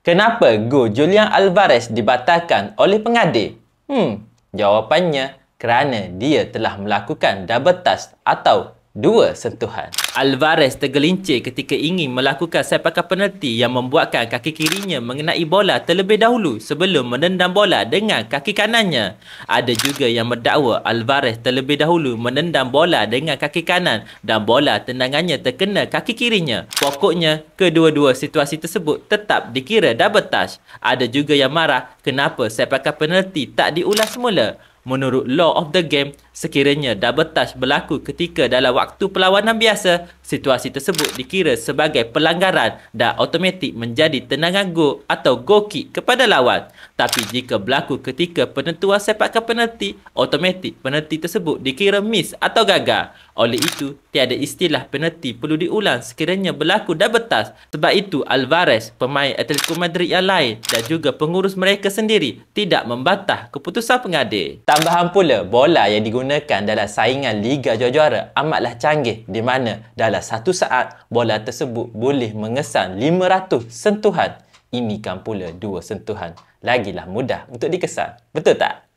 Kenapa gol Julian Alvarez dibatalkan oleh pengadil? Jawapannya kerana dia telah melakukan double touch atau dua sentuhan. Alvarez tergelincir ketika ingin melakukan sepakan penalti yang membuatkan kaki kirinya mengenai bola terlebih dahulu sebelum menendang bola dengan kaki kanannya. Ada juga yang mendakwa Alvarez terlebih dahulu menendang bola dengan kaki kanan dan bola tendangannya terkena kaki kirinya. Pokoknya, kedua-dua situasi tersebut tetap dikira double touch. Ada juga yang marah kenapa sepakan penalti tak diulas semula. Menurut law of the game, sekiranya double touch berlaku ketika dalam waktu perlawanan biasa, situasi tersebut dikira sebagai pelanggaran dan automatik menjadi tendangan gol atau goal kick kepada lawan. Tapi jika berlaku ketika penentuan sepakan penalti, automatik penalti tersebut dikira miss atau gagal. Oleh itu, tiada istilah penalti perlu diulang sekiranya berlaku double touch. Sebab itu, Alvarez, pemain Atletico Madrid yang lain dan juga pengurus mereka sendiri tidak membantah keputusan pengadil. Tambahan pula, bola yang digunakan dalam saingan Liga Juara-Juara amatlah canggih di mana dalam satu saat bola tersebut boleh mengesan 500 sentuhan. Ini kan pula dua sentuhan. Lagilah mudah untuk dikesan. Betul tak?